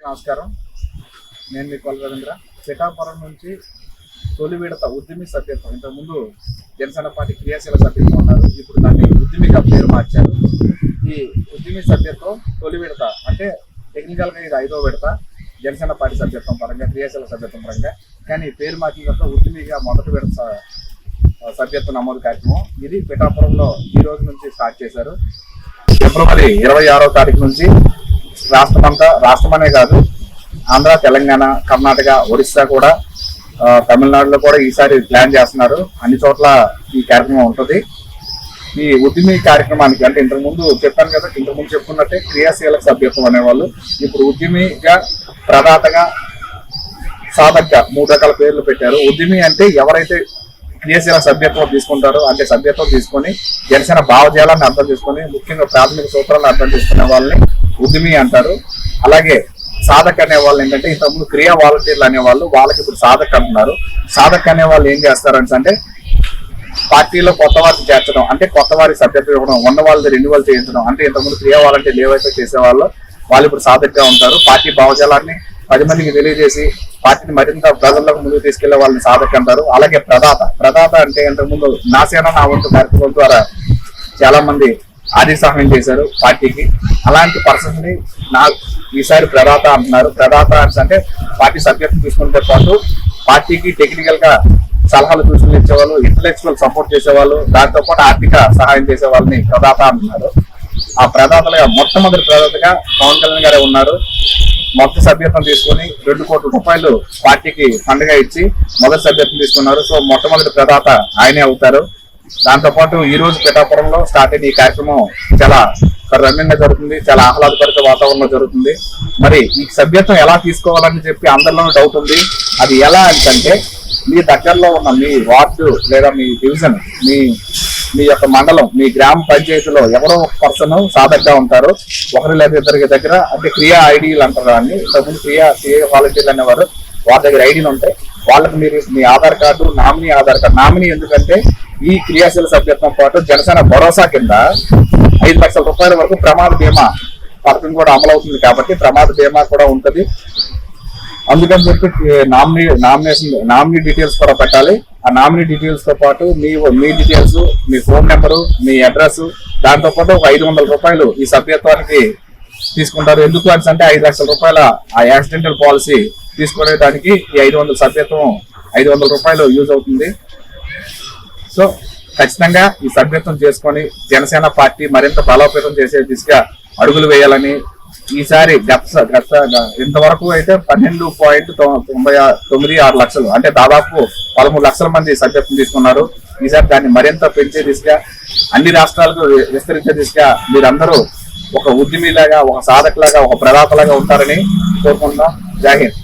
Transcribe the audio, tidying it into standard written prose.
నమస్కారం. నేను మీ కొల్ల రవీంద్ర. పిఠాపురం నుంచి తొలి విడత ఉద్యమి సభ్యత్వం, ఇంతకుముందు జనసేన పార్టీ క్రియాశీల సభ్యత్వం ఉన్నారు, ఇప్పుడు దాన్ని ఉద్యమిగా పేరు మార్చారు. ఈ ఉద్యమి సభ్యత్వం తొలి విడత అంటే టెక్నికల్గా ఇది 5వ విడత జనసేన పార్టీ సభ్యత్వం పరంగా, క్రియాశీల సభ్యత్వం పరంగా. కానీ పేరు మార్చిన తర్వాత ఉద్యమిగా మొదటి విడత సభ్యత్వ నమోదు కార్యక్రమం ఇది పిఠాపురంలో ఈ రోజు నుంచి స్టార్ట్ చేశారు. ఫిబ్రవరి 26వ తారీఖు నుంచి రాష్ట్రమనే కాదు, ఆంధ్ర, తెలంగాణ, కర్ణాటక, ఒరిస్సా కూడా, తమిళనాడులో కూడా ఈసారి ప్లాన్ చేస్తున్నారు. అన్ని చోట్ల ఈ కార్యక్రమం ఉంటుంది. ఈ ఉద్యమి కార్యక్రమానికి అంటే ఇంతకుముందు చెప్పాను కదా, ఇంతకుముందు చెప్పుకున్నట్టే క్రియాశీలక సభ్యత్వం అనేవాళ్ళు ఇప్పుడు ఉద్యమిగా, ప్రదాతగా, సాధకగా 3 రకాల పేర్లు పెట్టారు. ఉద్యమి అంటే ఎవరైతే క్రియాశీల సభ్యత్వం తీసుకుంటారో, అంటే సభ్యత్వం తీసుకొని జనసేన భావజాలాన్ని అర్థం చేసుకొని, ముఖ్యంగా ప్రాథమిక సూత్రాలను అర్థం చేసుకునే వాళ్ళని ఉద్యమి అంటారు. అలాగే సాధక్ అనే వాళ్ళు ఏంటంటే ఇంతకుముందు క్రియా వాలంటీర్లు అనేవాళ్ళు, వాళ్ళకి ఇప్పుడు సాధక్ అంటున్నారు. సాధక్ అనే వాళ్ళు ఏం చేస్తారంటే పార్టీలో కొత్త వారిని చేర్చడం, అంటే కొత్త వారికి సభ్యత్వం ఇవ్వడం, ఉన్న వాళ్ళది రెన్యువల్ చేయించడం. అంటే ఇంతకుముందు క్రియా వాలంటీర్లు ఏవైతే చేసేవాళ్ళో వాళ్ళు ఇప్పుడు సాధక్గా ఉంటారు. పార్టీ భావజాలాన్ని 10 మందికి తెలియజేసి పార్టీని మరింత ప్రజల్లోకి ముందుకు తీసుకెళ్లే వాళ్ళని సాధక్ అంటారు. అలాగే ప్రదాత అంటే ఇంతకుముందు నా సేన నా వంతు కార్యక్రమం ద్వారా చాలా మంది ఆర్థిక సహాయం చేశారు పార్టీకి. అలాంటి పర్సన్ ని ఈసారి ప్రదాత అంటున్నారు. ప్రదాత అంటే పార్టీ సభ్యత్వం తీసుకుంటే పాటు పార్టీకి టెక్నికల్ గా సలహాలు సూచనలు ఇచ్చేవాళ్ళు, ఇంటలెక్చువల్ సపోర్ట్ చేసేవాళ్ళు, దాంతో పాటు ఆర్థిక సహాయం చేసే వాళ్ళని ప్రదాత అంటున్నారు. ఆ ప్రదాతలుగా మొట్టమొదటి ప్రదాతగా పవన్ కళ్యాణ్ గారే ఉన్నారు. మొదటి సభ్యత్వం తీసుకుని 2 కోట్ల రూపాయలు పార్టీకి ఫండ్గా ఇచ్చి మొదటి సభ్యత్వం తీసుకున్నారు. సో మొట్టమొదటి ప్రదాత ఆయనే అవుతారు. దాంతో పాటు ఈ రోజు పిఠాపురంలో స్టార్ట్ అయిన ఈ కార్యక్రమం చాలా రమ్యంగా జరుగుతుంది, చాలా ఆహ్లాదభరిత వాతావరణంలో జరుగుతుంది. మరి ఈ సభ్యత్వం ఎలా తీసుకోవాలని చెప్పి అందరిలోనూ డౌట్ ఉంది. అది ఎలా అంటే మీ దగ్గరలో ఉన్న మీ వార్డు లేదా మీ డివిజన్, మీ యొక్క మండలం, మీ గ్రామ పంచాయతీలో ఎవరో ఒక పర్సన్ సాధకగా ఉంటారు. ఒకరి లేదా ఇద్దరికి దగ్గర, అంటే క్రియా ఐడీలు అంటారు అని, ఇంతకుముందు క్రియా వాలంటీర్లు అనేవారు, వాళ్ళ దగ్గర ఐడీలు ఉంటాయి. వాళ్ళకి మీరు మీ Aadhaar card, nominee Aadhaar card. Nominee ఎందుకంటే ఈ క్రియాశీల సభ్యత్వం పాటు జనసేన భరోసా కింద 5 లక్షల రూపాయల వరకు ప్రమాద బీమా పథకం కూడా అమలు అవుతుంది. కాబట్టి ప్రమాద బీమా కూడా ఉంటుంది. అందుకని చెప్పి నామినీ డీటెయిల్స్ కూడా పెట్టాలి. ఆ నామినీ డీటెయిల్స్ తో పాటు మీ డీటెయిల్స్, మీ ఫోన్ నెంబరు, మీ అడ్రస్, దాంతో పాటు ఒక 500 రూపాయలు ఈ సభ్యత్వానికి తీసుకుంటారు. ఎందుకు అంటే 5 లక్షల రూపాయల ఆ యాక్సిడెంటల్ పాలసీ తీసుకునేదానికి ఈ 500 సభ్యత్వం 500 రూపాయలు యూజ్ అవుతుంది. సో ఖచ్చితంగా ఈ సభ్యత్వం చేసుకొని జనసేన పార్టీ మరింత బలోపేతం చేసే దిశగా అడుగులు వేయాలని ఈసారి ఇంతవరకు అయితే 12.96 లక్షలు, అంటే దాదాపు 13 లక్షల మంది సభ్యత్వం తీసుకున్నారు. ఈసారి దాన్ని మరింత పెంచే దిశగా, అన్ని రాష్ట్రాలకు విస్తరించే దిశగా మీరందరూ ఒక ఉద్యమిలాగా, ఒక సాధకులాగా, ఒక ప్రదాతలాగా ఉంటారని కోరుకుంటున్నాం. జై హింద్.